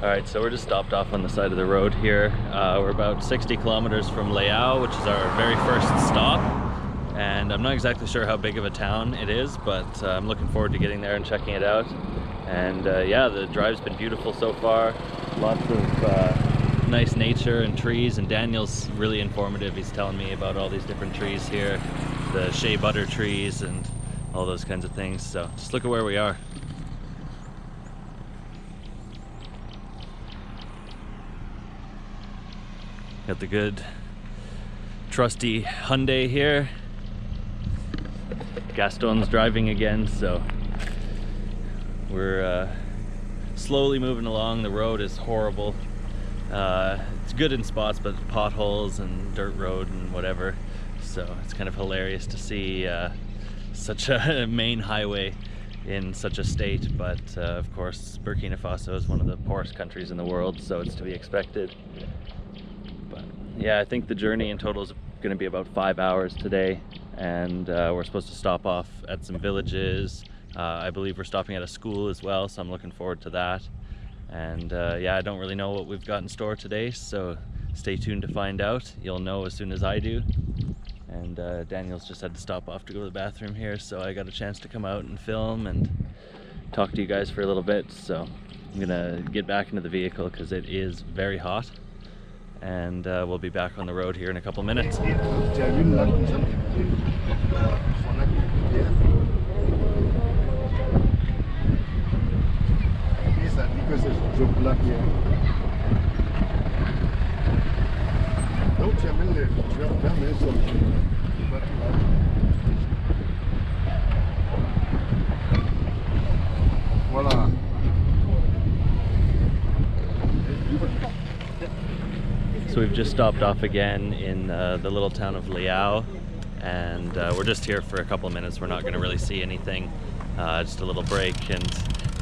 Alright, so we're just stopped off on the side of the road here. We're about 60 kilometers from Leao, which is our very first stop. And I'm not exactly sure how big of a town it is, but I'm looking forward to getting there and checking it out. And yeah, the drive's been beautiful so far. Lots of nice nature and trees, and Daniel's really informative. He's telling me about all these different trees here, the shea butter trees and all those kinds of things. So just look at where we are. Got the good trusty Hyundai here. Gaston's driving again, so we're slowly moving along. The road is horrible. It's good in spots, but potholes and dirt road and whatever. So it's kind of hilarious to see such a main highway in such a state. But of course, Burkina Faso is one of the poorest countries in the world, so it's to be expected. Yeah, I think the journey in total is going to be about 5 hours today, and we're supposed to stop off at some villages. I believe we're stopping at a school as well, so I'm looking forward to that. And yeah, I don't really know what we've got in store today, so stay tuned to find out. You'll know as soon as I do. And Daniel's just had to stop off to go to the bathroom here, so I got a chance to come out and film and talk to you guys for a little bit. So I'm gonna get back into the vehicle because it is very hot. And we'll be back on the road here in a couple minutes. Voilà. So we've just stopped off again in the little town of Leao, and we're just here for a couple of minutes. We're not going to really see anything, just a little break, and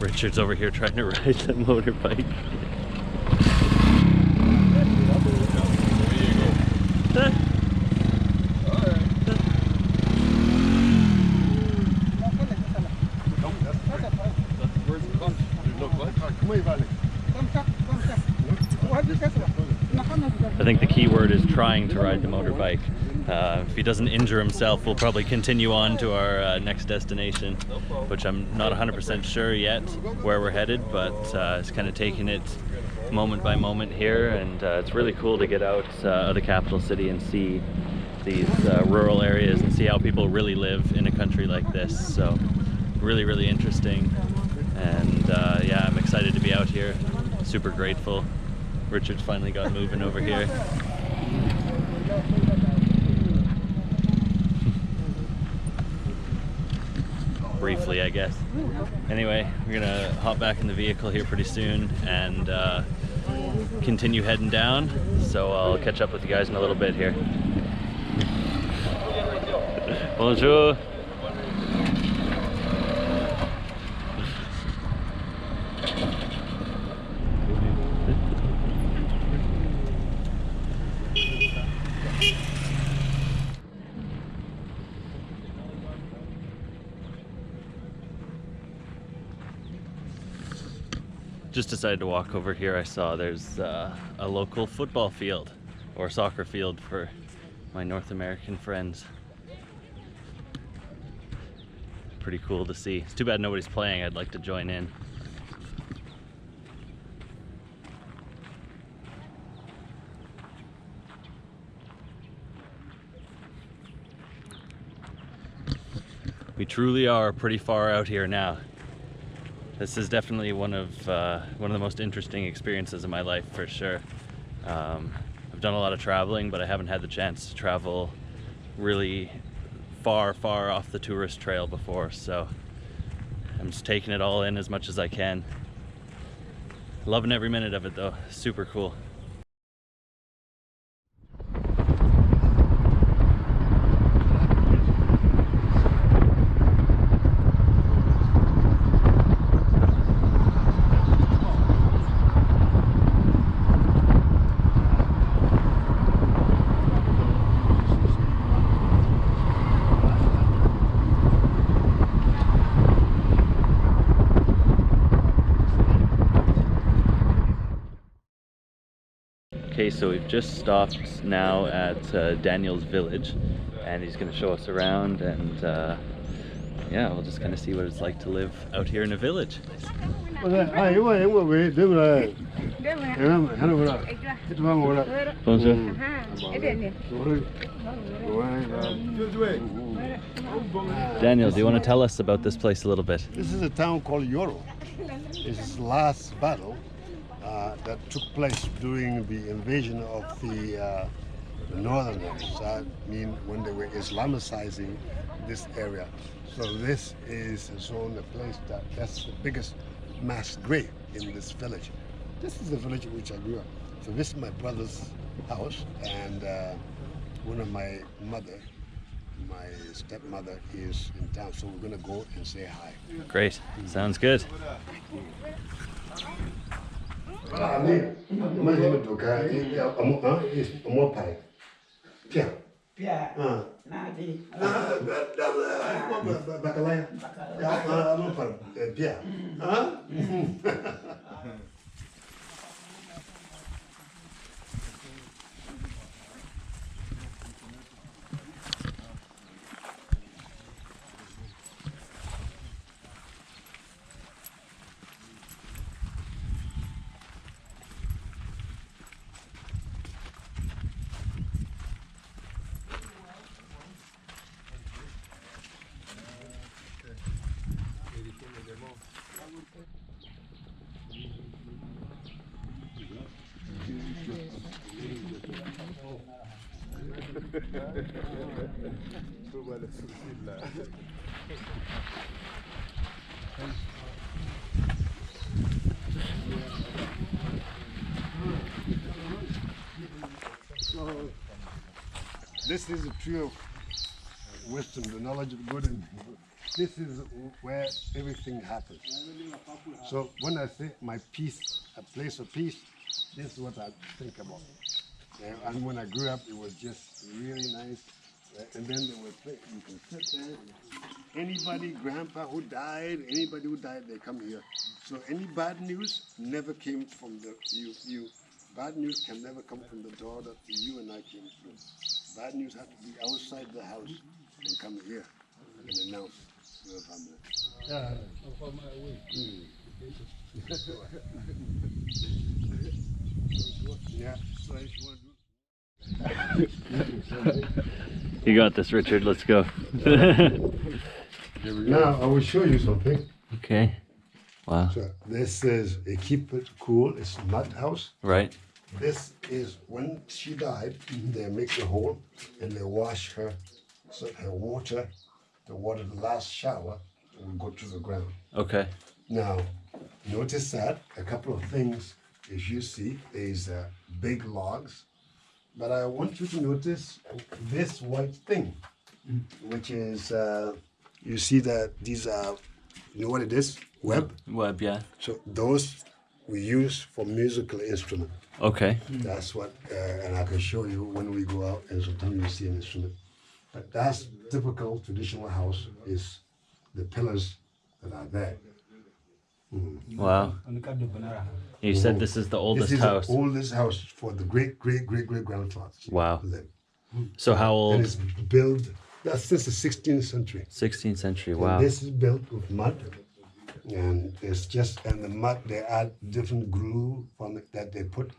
Richard's over here trying to ride the motorbike. I think the key word is trying to ride the motorbike. If he doesn't injure himself, we'll probably continue on to our next destination, which I'm not 100% sure yet where we're headed, but it's kind of taking it moment by moment here, and it's really cool to get out of the capital city and see these rural areas and see how people really live in a country like this. So really, really interesting, and yeah, I'm excited to be out here. Super grateful. Richard's finally got moving over here. Briefly, I guess. Anyway, we're gonna hop back in the vehicle here pretty soon and continue heading down. So I'll catch up with you guys in a little bit here. Bonjour. Just decided to walk over here. I saw there's a local football field or soccer field for my North American friends. Pretty cool to see. It's too bad nobody's playing. I'd like to join in. We truly are pretty far out here now. This is definitely one of the most interesting experiences of my life, for sure. I've done a lot of traveling, but I haven't had the chance to travel really far off the tourist trail before, so I'm just taking it all in as much as I can. Loving every minute of it though. Super cool. Okay, so we've just stopped now at Daniel's village, and he's going to show us around, and yeah, we'll just kind of see what it's like to live out here in a village. Bonjour. Daniel, do you want to tell us about this place a little bit? This is a town called Yoro. It's the last battle that took place during the invasion of the Northerners. I mean, when they were Islamicizing this area. So this is a zone, a place that's the biggest mass grave in this village. This is the village in which I grew up. So this is my brother's house, and one of my stepmother is in town, so we're gonna go and say hi. Great, sounds good. This is the tree of wisdom, the knowledge of good, and this is where everything happens. So when I say my peace, a place of peace, this is what I think about. And when I grew up, it was just really nice. And then there were places you can sit there. Anybody, grandpa who died, anybody who died, they come here. So any bad news never came from you. Bad news can never come from the door that you and I came through. Bad news had to be outside the house and come here and announce to the family. Yeah, so if you want to You got this, Richard. Let's go. Now I will show you something. Okay. Wow. So this is a keep it cool. It's a mud house. Right. This is when she died. They make a hole and they wash her, so her water, the last shower will go to the ground. Okay. Now, notice that a couple of things. As you see, there's big logs, but I want you to notice this white thing, which is you see that these are, you know what it is? Web. Web, yeah. So those we use for musical instrument. Okay. That's what, and I can show you when we go out and sometimes you see an instrument. But that's typical traditional house, is the pillars that are there. Wow. You said this is the oldest house. The oldest house for the great grandfathers. Wow. So how old? And it's built, that's since the 16th century. 16th century, wow. And this is built with mud. And it's just, and the mud, they add different glue from it that they put,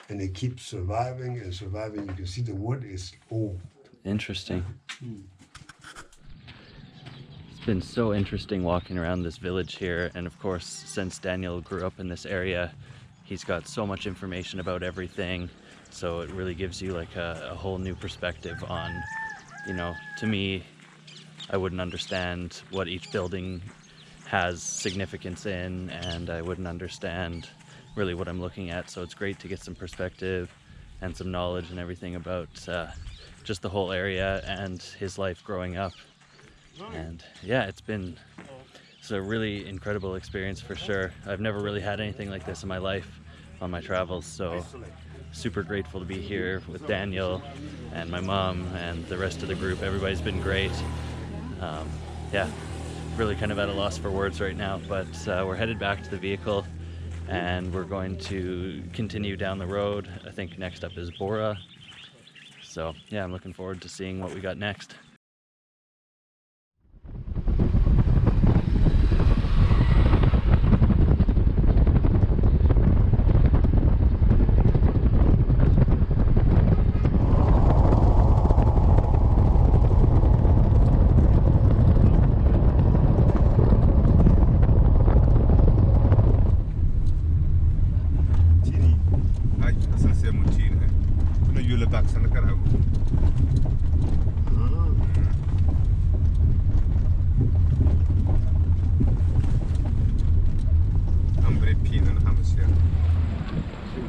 and they keep surviving and surviving. You can see the wood is old. Interesting. It's been so interesting walking around this village here, and of course, since Daniel grew up in this area, he's got so much information about everything, so it really gives you like a whole new perspective on, you know, to me, I wouldn't understand what each building has significance in, and I wouldn't understand really what I'm looking at, so it's great to get some perspective and some knowledge and everything about just the whole area and his life growing up. And yeah, it's a really incredible experience for sure. I've never really had anything like this in my life on my travels, so super grateful to be here with Daniel and my mom and the rest of the group. Everybody's been great. Yeah, really kind of at a loss for words right now, but we're headed back to the vehicle, and we're going to continue down the road. I think next up is Bora. So yeah, I'm looking forward to seeing what we got next.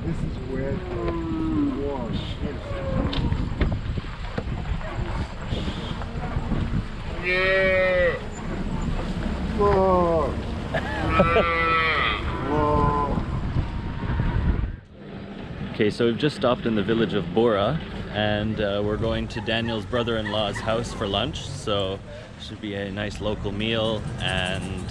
This is where the wash is. Yeah. Whoa. Whoa. Okay, so we've just stopped in the village of Bora, and we're going to Daniel's brother-in-law's house for lunch. So should be a nice local meal, and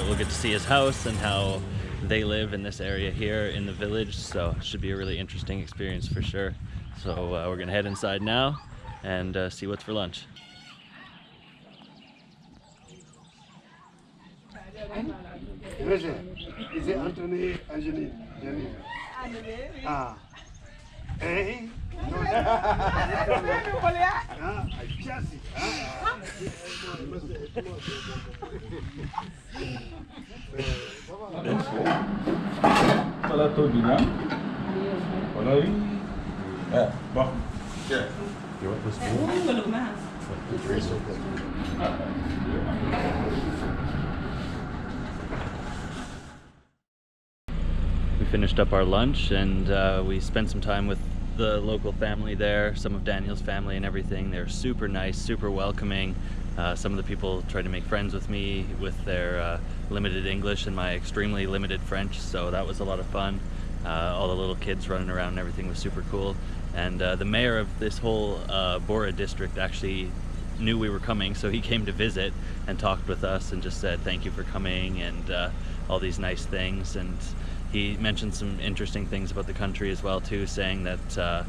we'll get to see his house and how they live in this area here in the village. So it should be a really interesting experience for sure. So we're gonna head inside now and see what's for lunch. Is it Anthony, Angeline, Jenny? Ah. Eh? No. I just it. Voilà, tout bien. Voilà, oui. Bon. Yeah. You want this We finished up our lunch, and we spent some time with the local family there, some of Daniel's family and everything. They're super nice, super welcoming. Some of the people tried to make friends with me with their limited English and my extremely limited French, so that was a lot of fun. All the little kids running around and everything was super cool. And the mayor of this whole Bora district actually knew we were coming, so he came to visit and talked with us and just said thank you for coming and all these nice things. And he mentioned some interesting things about the country as well too, saying that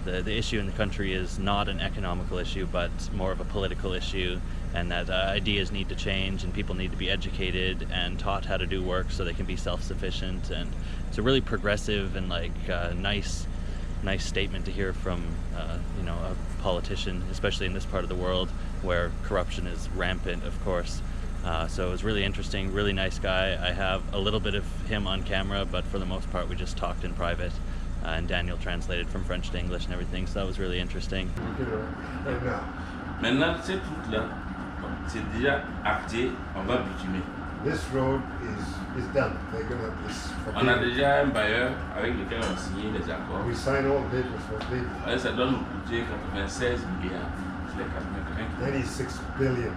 the issue in the country is not an economical issue but more of a political issue, and that ideas need to change and people need to be educated and taught how to do work so they can be self-sufficient. And it's a really progressive and like nice statement to hear from you know, a politician, especially in this part of the world where corruption is rampant, of course. So it was really interesting, really nice guy. I have a little bit of him on camera, but for the most part we just talked in private, and Daniel translated from French to English and everything, so that was really interesting. Maintenant, c'est tout là. C'est déjà acté, on va bitumer. This road is done. They're gonna On a déjà un bailleur avec lequel on a signé les accords. We sign all papers for people. Ça donne au budget 96 milliards. C'est les 96 billion.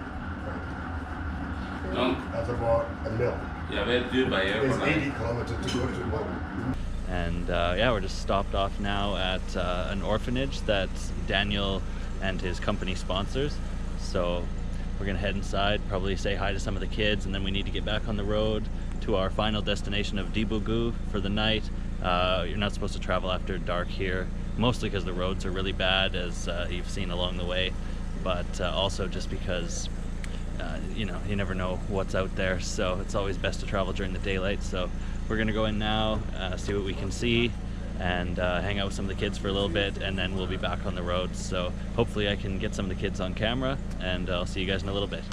Donc, That's about a mil. il y avait deux bailleurs. It's 80 kilometers to go to one. And yeah, we're just stopped off now at an orphanage that Daniel and his company sponsors. So we're gonna head inside, probably say hi to some of the kids, and then we need to get back on the road to our final destination of Ouagadougou for the night. You're not supposed to travel after dark here, mostly because the roads are really bad, as you've seen along the way, but also just because you know, you never know what's out there, so it's always best to travel during the daylight. So we're gonna go in now, see what we can see, and hang out with some of the kids for a little bit, and then we'll be back on the road. So hopefully I can get some of the kids on camera, and I'll see you guys in a little bit.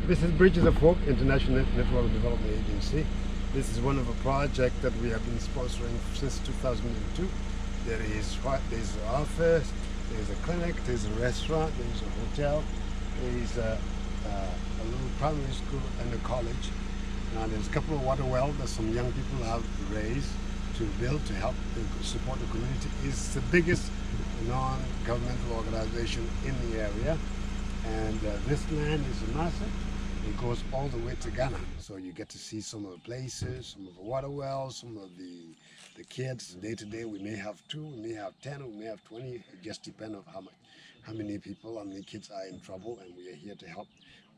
This is Bridges of Hope International Network Development Agency. This is one of a project that we have been sponsoring since 2002. There's an office, there's a clinic, there's a restaurant, there's a hotel, there's a little primary school and a college. Now there's a couple of water wells that some young people have raised to build to help support the community. It's the biggest non-governmental organization in the area, and this land is massive. It goes all the way to Ghana, so you get to see some of the places, some of the water wells, some of the kids. Day to day, we may have 2, we may have 10, we may have 20. It just depends on how many people, how many kids are in trouble, and we are here to help.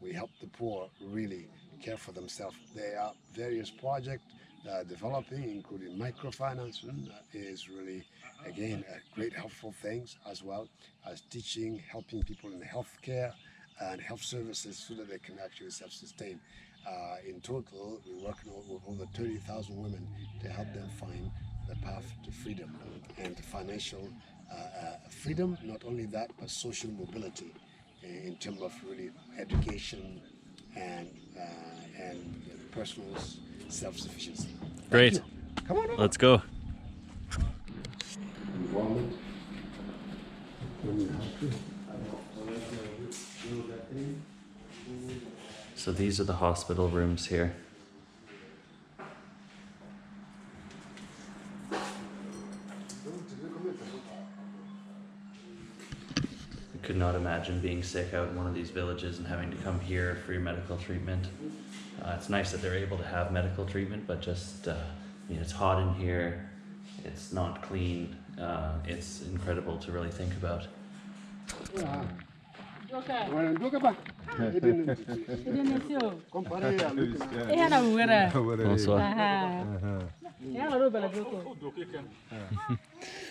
We help the poor really care for themselves. There are various projects developing, including microfinancing, is really, again, a great helpful things, as well as teaching, helping people in healthcare and health services so that they can actually self-sustain. In total, we're working with over 30,000 women to help them find the path to freedom and financial freedom. Not only that, but social mobility in terms of really education and personal self-sufficiency. Great. Come on over. Let's go. Involvement. So these are the hospital rooms here. I could not imagine being sick out in one of these villages and having to come here for your medical treatment. It's nice that they're able to have medical treatment, but just, it's hot in here, it's not clean, it's incredible to really think about.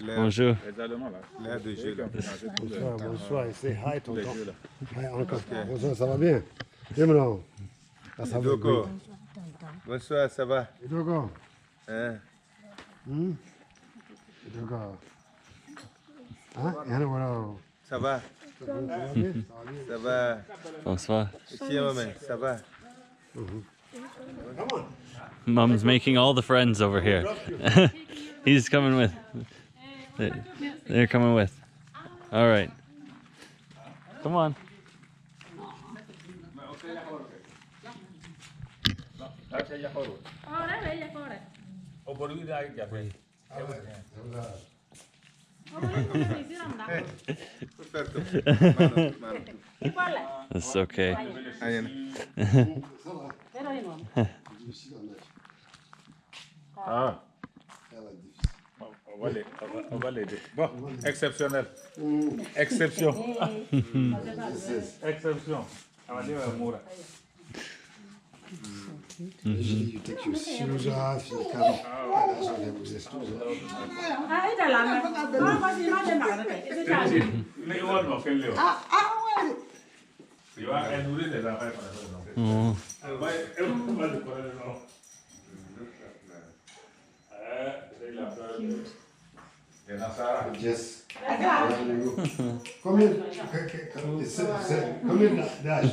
Bonjour. Bonsoir, et say hi, tonton. Hi, uncle. Bonsoir, ça va bien? Dis-moi. Ça va bien. Bonsoir, ça va? Idogo. Hein? Idogo. Hein? Yana, voilà. Ça va? Ça va? Bonsoir. Ici, maman, ça va? Mom's making all the friends over here. He's coming with. They're coming with. All right. Come on. That's okay. Ah. On va l'aider. Bon, exceptionnel. Exception. Exception. On va dire Moura. You take your shoes off, you come. That's what they would just do. Just come in. Come in, Dash.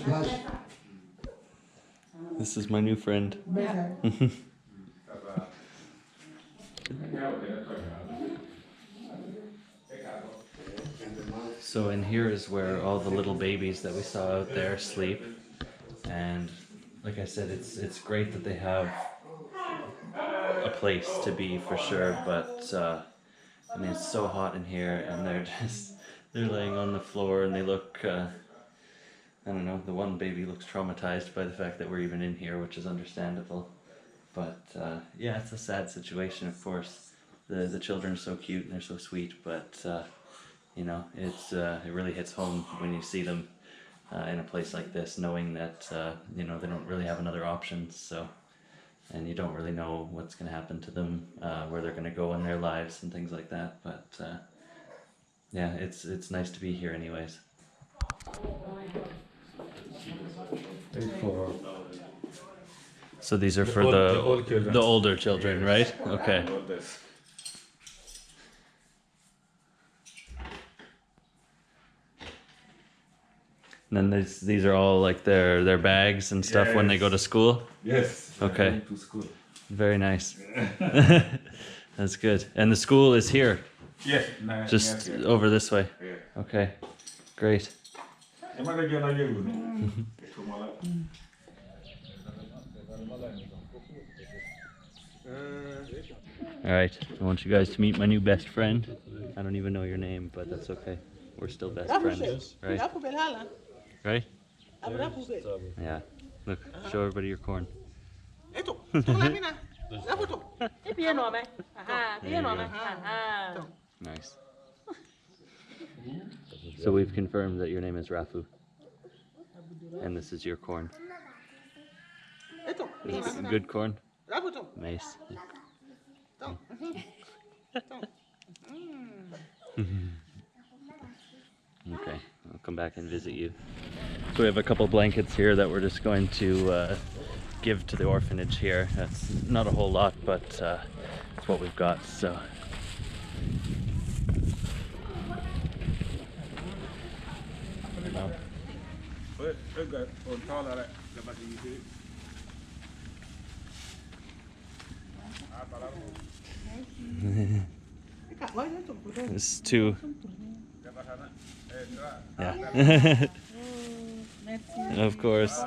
This is my new friend. So in here is where all the little babies that we saw out there sleep, and like I said, it's great that they have a place to be for sure, but I mean, it's so hot in here, and they're laying on the floor, and they look I don't know, the one baby looks traumatized by the fact that we're even in here, which is understandable. But yeah, it's a sad situation, of course. The children are so cute and they're so sweet, but you know, it really hits home when you see them in a place like this, knowing that you know, they don't really have another option. So, and you don't really know what's going to happen to them, where they're going to go in their lives and things like that. But yeah, it's nice to be here, anyways. So these are for the older children, right? Okay. And then these are all like their bags and stuff when they go to school? Yes. Okay. To school. Very nice. That's good. And the school is here? Yes. Just over this way? Yeah. Okay. Great. Alright, I want you guys to meet my new best friend. I don't even know your name, but that's okay. We're still best friends, right? Right? Yeah. Look, show everybody your corn. There you go. Nice. So we've confirmed that your name is Rafu. And this is your corn. Is it good corn? Mace. Okay, I'll come back and visit you. So we have a couple blankets here that we're just going to give to the orphanage here. That's not a whole lot, but it's what we've got, so. This is two. Yeah. Of course.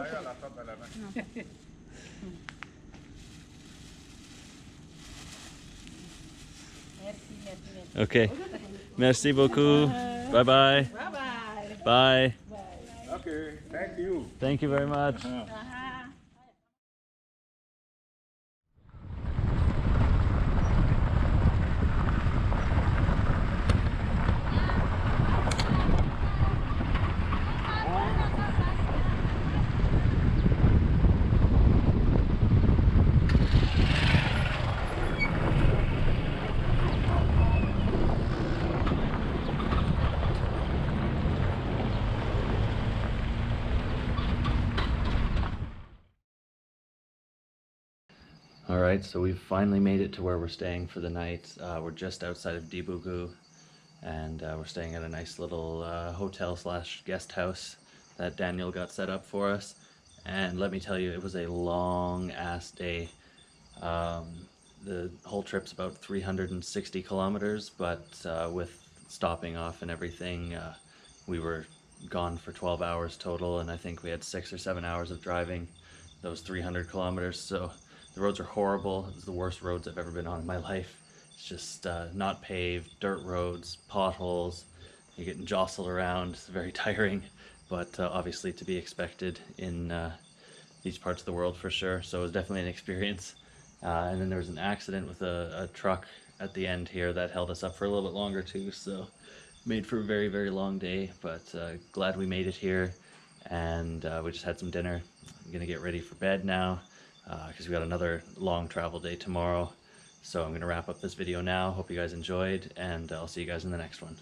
Okay. Merci beaucoup. Bye bye. Bye. Okay, thank you. Thank you very much. Alright, so we've finally made it to where we're staying for the night. We're just outside of Ouagadougou, and we're staying at a nice little hotel slash guest house that Daniel got set up for us. And let me tell you, it was a long ass day. The whole trip's about 360 kilometers, but with stopping off and everything, we were gone for 12 hours total, and I think we had 6 or 7 hours of driving those 300 kilometers. So the roads are horrible. It's the worst roads I've ever been on in my life. It's just not paved, dirt roads, potholes. You're getting jostled around. It's very tiring, but obviously to be expected in these parts of the world for sure. So it was definitely an experience. And then there was an accident with a truck at the end here that held us up for a little bit longer too. So made for a very, very long day, but glad we made it here. And we just had some dinner. I'm gonna get ready for bed now, because we got another long travel day tomorrow. So I'm going to wrap up this video now. Hope you guys enjoyed, and I'll see you guys in the next one.